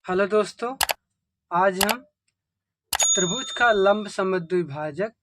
Hello दोस्तों, आज हम त्रिभुज का लंब समद्विभाजक,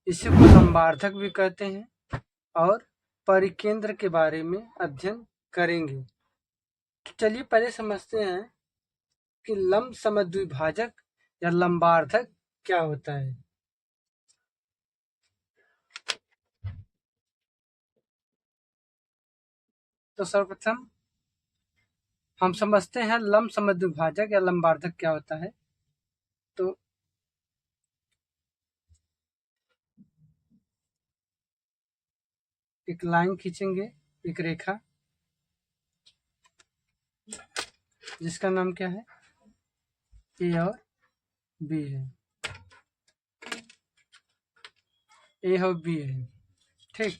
इसी को लंबार्धक भी कहते हैं, और परिकेंद्र के बारे में अध्ययन करेंगे। तो चलिए पहले समझते हैं कि लंब समद्विभाजक या लंबार्धक क्या होता है। तो सर्वप्रथम हम समझते हैं लंब समद्विभाजक या लंबार्धक क्या होता है। तो एक लाइन खींचेंगे, एक रेखा, जिसका नाम क्या है, ए और बी है। ए और बी है, ठीक।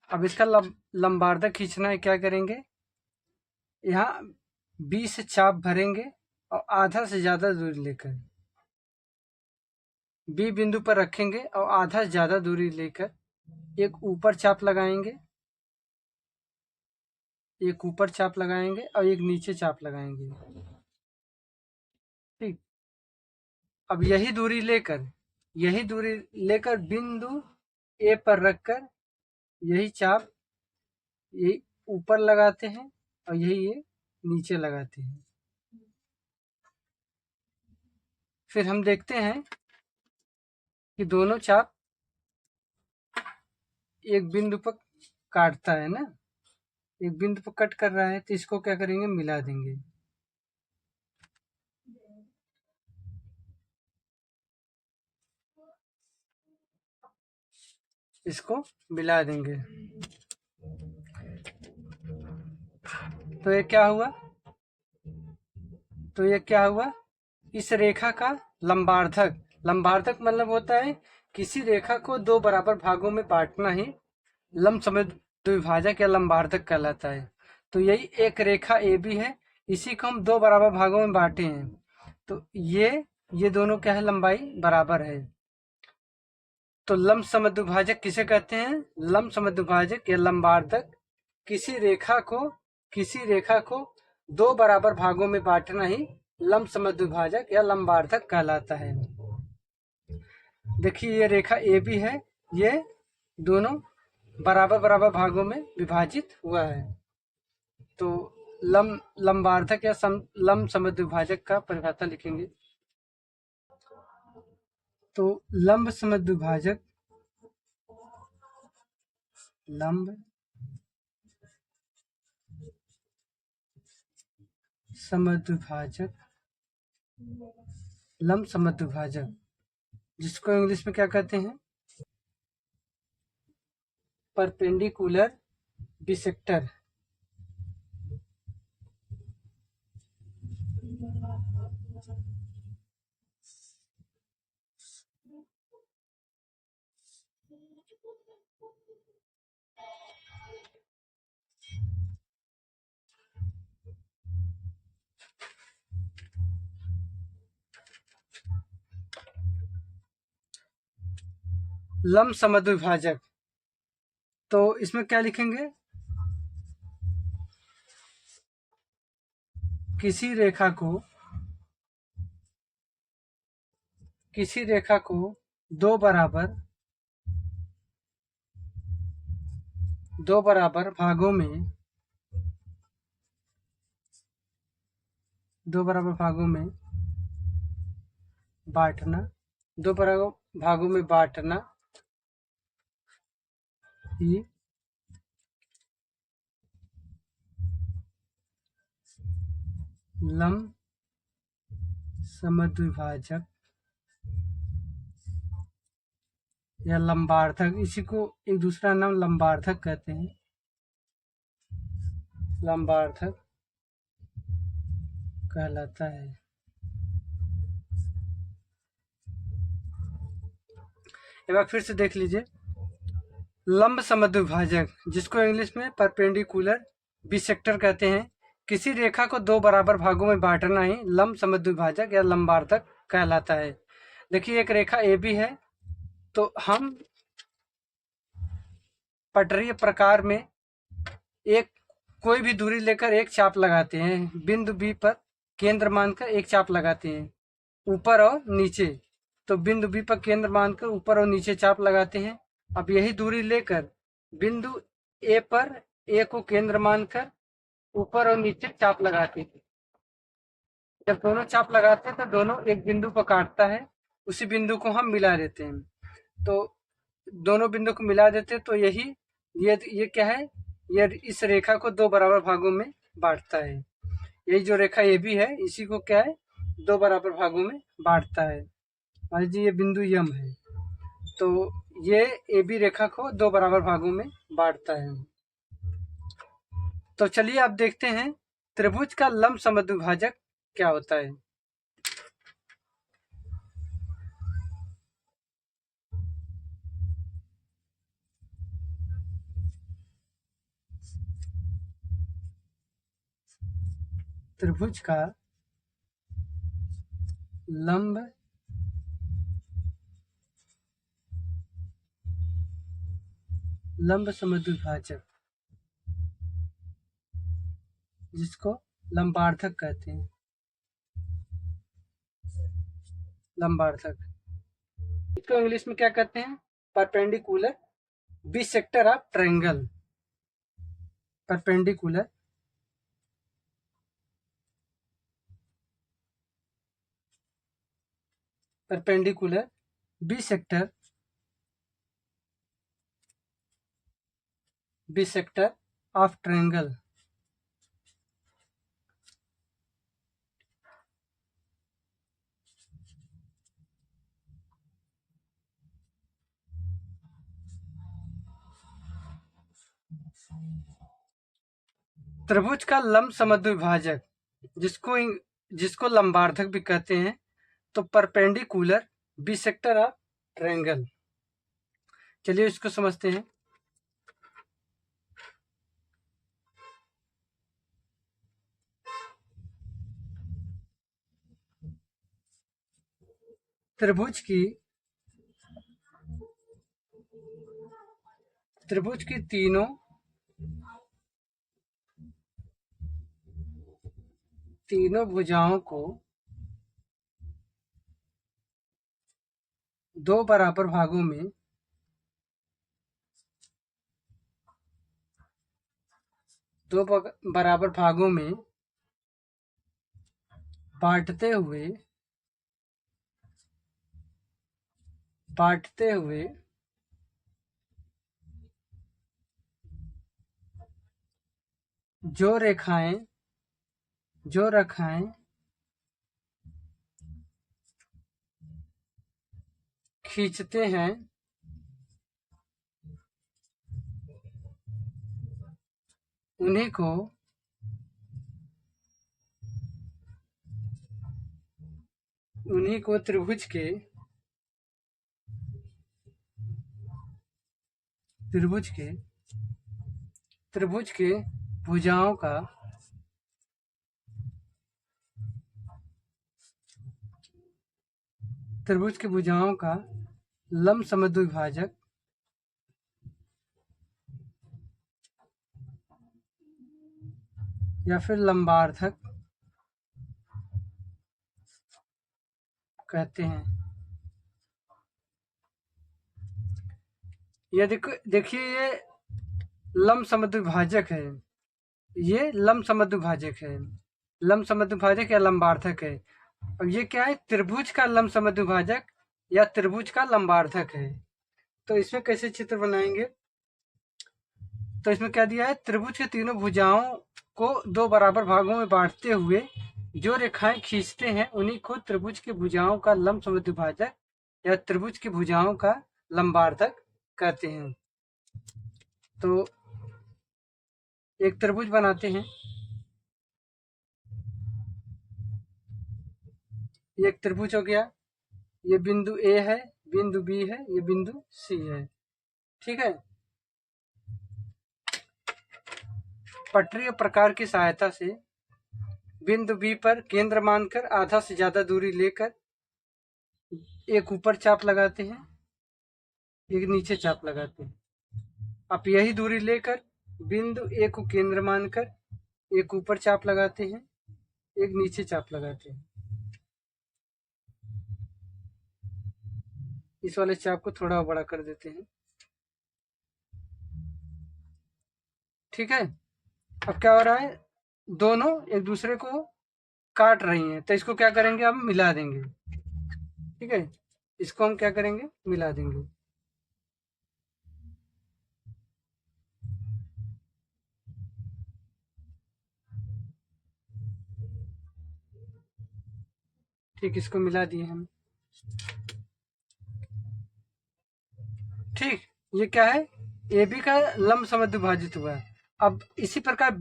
अब इसका लंबार्धक खींचना है। क्या करेंगे, यहाँ बी से चाप भरेंगे और आधा से ज्यादा दूरी लेकर बी बिंदु पर रखेंगे और आधा से ज्यादा दूरी लेकर एक ऊपर चाप लगाएंगे, एक ऊपर चाप लगाएंगे और एक नीचे चाप लगाएंगे, ठीक। अब यही दूरी लेकर बिंदु ए पर रखकर यही चाप यही ऊपर लगाते हैं और यही ये नीचे लगाते हैं। फिर हम देखते हैं कि दोनों चाप एक बिंदु पर काटता है ना, एक बिंदु पर कट कर रहा है, तो इसको क्या करेंगे, मिला देंगे। इसको मिला देंगे तो ये क्या हुआ, इस रेखा का लंबार्धक। लंबार्धक मतलब होता है किसी रेखा को दो बराबर भागों में बांटना ही लंब समद्विभाजक या लंबार्धक कहलाता है। तो यही एक रेखा ए बी है, इसी को हम दो बराबर भागों में बांटे हैं। तो ये दोनों क्या है, लंबाई बराबर है। तो लंब समद्विभाजक किसे कहते हैं, लंब समद्विभाजक या लंबार्धक किसी रेखा को दो बराबर भागों में बांटना ही लंब समद्विभाजक या लंबार्धक कहलाता है। देखिए ये रेखा ए बी है, ये दोनों बराबर बराबर भागों में विभाजित हुआ है। तो लंबार्धक या लंब समद्विभाजक का परिभाषा लिखेंगे। तो लंब समद्विभाजक लंब समद्विभाजक जिसको इंग्लिश में क्या कहते हैं, परपेंडिकुलर बिसेक्टर। लंब समद्विभाजक, तो इसमें क्या लिखेंगे, किसी रेखा को दो बराबर भागों में बांटना ही लंब समद्विभाजक या लंबार्धक, इसी को एक दूसरा नाम लंबार्धक कहते हैं, लंबार्धक कहलाता है। एक बार फिर से देख लीजिए, लंब समद्विभाजक जिसको इंग्लिश में परपेंडिकुलर बिसेक्टर कहते हैं, किसी रेखा को दो बराबर भागों में बांटना ही लंब समद्विभाजक या लंबार्धक कहलाता है। देखिए एक रेखा ए बी है, तो हम पटरीय प्रकार में एक कोई भी दूरी लेकर एक चाप लगाते हैं। बिंदु बी पर केंद्र मानकर एक चाप लगाते हैं, ऊपर और नीचे। तो बिंदु बी पर केंद्र मानकर ऊपर और नीचे चाप लगाते हैं। अब यही दूरी लेकर बिंदु ए पर ए को केंद्र मानकर ऊपर और नीचे चाप लगाते हैं। जब दोनों चाप लगाते हैं तो दोनों एक बिंदु पर काटता है, उसी बिंदु को हम मिला देते हैं। तो दोनों बिंदु को मिला देते हैं तो यही ये क्या है, ये इस रेखा को दो बराबर भागों में बांटता है। यही जो रेखा ये भी है, इसी को क्या है, दो बराबर भागों में बांटता है। मान लीजिए ये बिंदु यम है, तो ये ए बी रेखा को दो बराबर भागों में बांटता है। तो चलिए आप देखते हैं त्रिभुज का लंब समद्विभाजक क्या होता है। त्रिभुज का लंब समद्विभाजक, जिसको लंबार्थक कहते हैं। लंबार्थक, इसको इंग्लिश में क्या कहते हैं, perpendicular bisector of triangle. Perpendicular perpendicular bisector of triangle. त्रिभुज का लंब समद्विभाजक, जिसको लंबार्थक भी कहते हैं, तो परपेंडिकुलर बिसेक्टर ऑफ ट्रायंगल। चलिए इसको समझते हैं। त्रिभुज की तीनों भुजाओं को दो बराबर भागों में बांटते हुए जो रेखाएं खींचते हैं, उन्हीं को त्रिभुज के भुजाओं का लंब समद्विभाजक या फिर लंबार्थक कहते हैं। ये देखिए ये लंब समद्विभाजक है, लंब समद्विभाजक या लंबार्थक है। अब ये क्या है, त्रिभुज का लंब समद्विभाजक या त्रिभुज का लंबार्थक है। तो इसमें कैसे चित्र बनाएंगे, तो इसमें क्या दिया है, त्रिभुज के तीनों भुजाओं को दो बराबर भागों में बांटते हुए जो रेखाएं खींचते हैं, उन्हीं को त्रिभुज की भुजाओं का लंब समद्विभाजक या त्रिभुज की भुजाओं का लंबार्थक कहते हैं। तो एक त्रिभुज बनाते हैं। ये एक त्रिभुज हो गया, ये बिंदु ए है, बिंदु बी है, ये बिंदु सी है। ठीक है। पटरीय प्रकार की सहायता से बिंदु बी पर केंद्र मानकर आधा से ज्यादा दूरी लेकर एक ऊपर चाप लगाते हैं, एक नीचे चाप लगाते हैं। अब यही दूरी लेकर बिंदु ए को केंद्र मानकर एक ऊपर चाप लगाते हैं, एक नीचे चाप लगाते हैं। इस वाले चाप को थोड़ा बड़ा कर देते हैं। ठीक है, अब क्या हो रहा है, दोनों एक दूसरे को काट रही हैं, तो इसको क्या करेंगे, हम मिला देंगे। ठीक है, इसको हम क्या करेंगे, मिला देंगे। ठीक, इसको मिला दिए हम। ठीक, ये क्या है, ए बी का लंब समद्वि विभाजित हुआ है। अब इसी प्रकार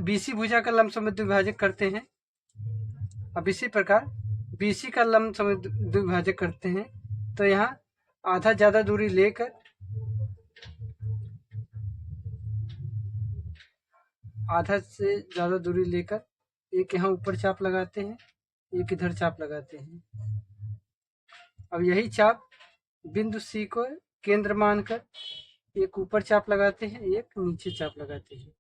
बीसी भुजा का लंब समद्वि विभाजक करते हैं। अब इसी प्रकार बीसी का लंब समद्वि विभाजक करते हैं, तो यहाँ आधा ज्यादा दूरी लेकर आधा से ज्यादा दूरी लेकर एक यहाँ ऊपर चाप लगाते हैं, एक इधर चाप लगाते हैं। अब यही चाप बिंदु सी को केंद्र मानकर एक ऊपर चाप लगाते हैं, एक नीचे चाप लगाते हैं।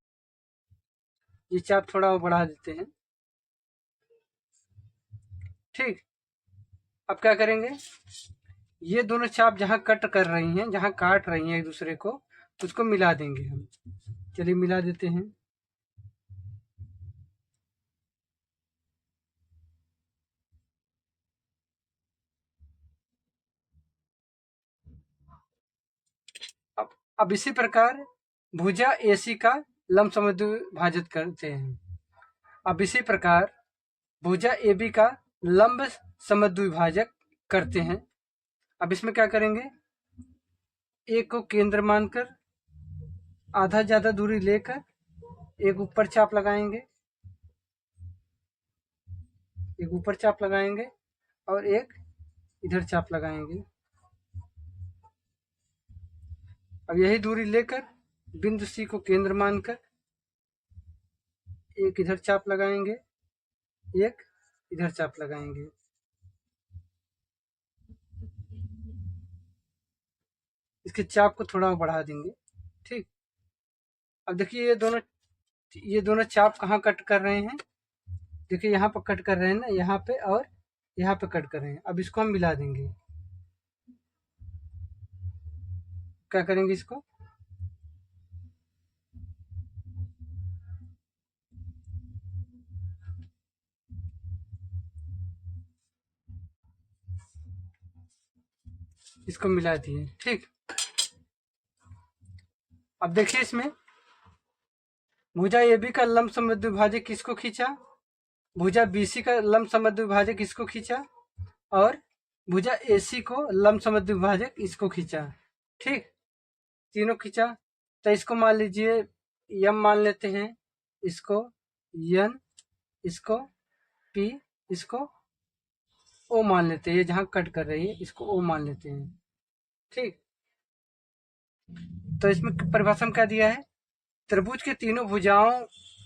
ये चाप थोड़ा और बढ़ा देते हैं। ठीक, अब क्या करेंगे, ये दोनों चाप जहां कट कर रही हैं, जहां काट रही हैं एक दूसरे को, उसको मिला देंगे हम। चलिए मिला देते हैं। अब इसी प्रकार भुजा एसी का लंब समद्वि विभाजित करते हैं। अब इसी प्रकार भुजा एबी का लंब समद्वि विभाजक करते हैं। अब इसमें क्या करेंगे, एक को केंद्र मानकर आधा ज्यादा दूरी लेकर एक ऊपर चाप लगाएंगे, एक ऊपर चाप लगाएंगे और एक इधर चाप लगाएंगे। अब यही दूरी लेकर बिंदु सी को केंद्र मानकर एक इधर चाप लगाएंगे, एक इधर चाप लगाएंगे। इसके चाप को थोड़ा बढ़ा देंगे। ठीक, अब देखिए ये दोनों चाप कहाँ कट कर रहे हैं, देखिए यहाँ पर कट कर रहे हैं ना, यहाँ पे और यहाँ पे कट कर रहे हैं। अब इसको हम मिला देंगे। क्या करेंगे, इसको इसको मिला दिए। ठीक, अब देखिए इसमें भुजा एबी का लंब समद्वि विभाजक किसको खींचा, भुजा बीसी का लंब समद्वि विभाजक किसको खींचा, और भुजा एसी को लंब समद्वि विभाजक इसको खींचा। ठीक, तीनों खींचा, तो इसको मान लीजिए यम मान लेते हैं, इसको यन, इसको पी, इसको ओ मान लेते हैं। ये जहां कट कर रही है इसको ओ मान लेते हैं। ठीक, तो इसमें परिभाषा में क्या दिया है, त्रिभुज के तीनों भुजाओं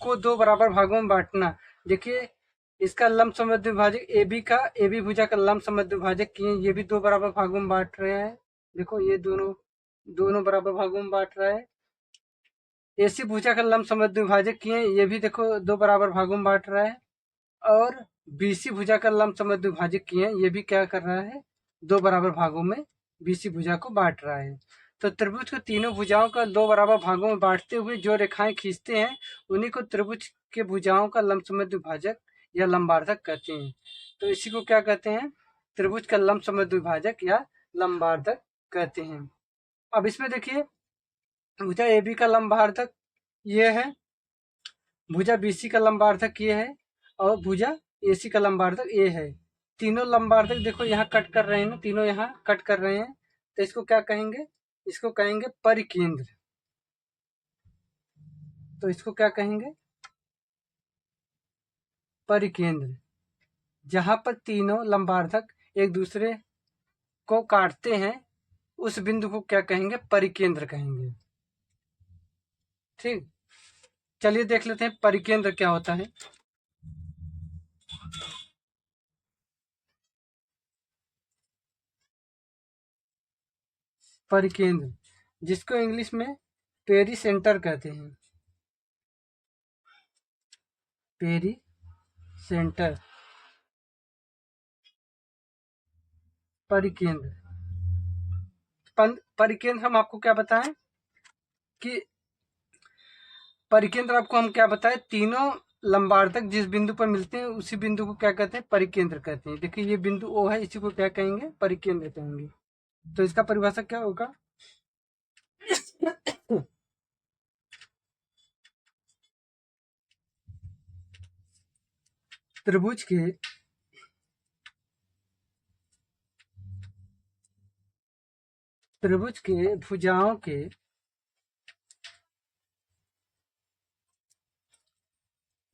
को दो बराबर भागों में बांटना। देखिए इसका लंब समद्वि विभाजक ए बी भुजा का लंब समद्वि विभाजक किए, ये भी दो बराबर भागों में बांट रहे हैं। देखो ये दोनों दोनों बराबर भागों में बांट रहा है। एसी भुजा का लंब समद्वि विभाजक किए, ये भी देखो दो बराबर भागों में बांट रहा है। और बीसी भुजा का लंब समद्वि विभाजक किए, ये भी क्या कर रहा है, दो बराबर भागों में बीसी भुजा को बांट रहा है। तो त्रिभुज को तीनों भुजाओं का दो बराबर भागों में बांटते हुए जो रेखाएं खींचते हैं, उन्हीं को त्रिभुज के भुजाओं का लंब समद्वि विभाजक या लंबार्धक कहते हैं। तो इसी को क्या कहते हैं, त्रिभुज का लंब समद्वि विभाजक या लंबार्धक कहते हैं। अब इसमें देखिए भुजा ए बी का लंबार्धक ये है, भुजा बीसी का लंबार्धक ये है, और भुजा एसी का लंबार्धक ए है। तीनों लंबार्धक देखो यहाँ कट कर रहे हैं ना, तीनों यहाँ कट कर रहे हैं, तो इसको क्या कहेंगे, इसको कहेंगे परिकेंद्र। तो इसको क्या कहेंगे, परिकेंद्र। जहां पर तीनों लंबार्धक एक दूसरे को काटते हैं, उस बिंदु को क्या कहेंगे, परिकेंद्र कहेंगे। ठीक, चलिए देख लेते हैं परिकेंद्र क्या होता है। परिकेंद्र, जिसको इंग्लिश में पेरी सेंटर कहते हैं। Peri centre, परिकेंद्र। परिकेंद्र हम आपको क्या बताएं कि परिकेंद्र आपको हम क्या बताएं, तीनों लंबार्धक जिस बिंदु पर मिलते हैं उसी बिंदु को क्या कहते हैं, परिकेंद्र कहते हैं। देखिए ये बिंदु ओ है, इसी को क्या कहेंगे, परिकेंद्र कहेंगे। तो इसका परिभाषा क्या होगा, त्रिभुज के भुजाओं के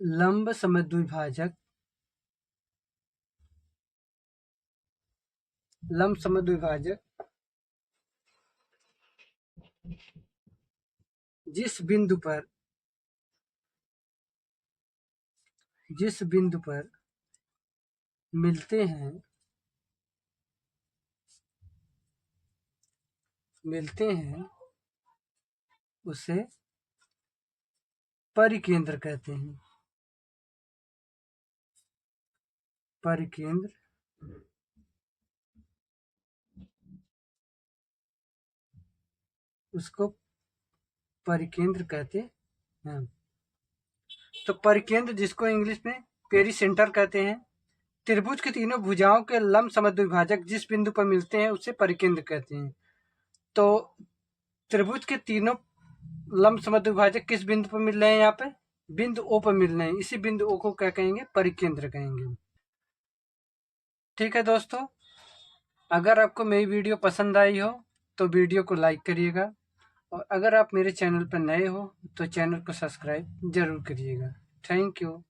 लंब समद्विभाजक जिस बिंदु पर मिलते हैं उसे परिकेंद्र कहते हैं। परिकेंद्र उसको परिकेंद्र कहते हैं। तो परिकेंद्र जिसको इंग्लिश में पेरीसेंटर कहते हैं, त्रिभुज की तीनों भुजाओं के लंब समद्विभाजक जिस बिंदु पर मिलते हैं उसे परिकेंद्र कहते हैं। तो त्रिभुज के तीनों लंब समद्विभाजक किस बिंदु पर मिल रहे हैं, यहाँ पे बिंदु ओ पर मिल रहे हैं, इसी बिंदु ओ को क्या कहेंगे, परिकेंद्र कहेंगे। ठीक है दोस्तों, अगर आपको मेरी वीडियो पसंद आई हो तो वीडियो को लाइक करिएगा, और अगर आप मेरे चैनल पर नए हो तो चैनल को सब्सक्राइब जरूर करिएगा। Thank you.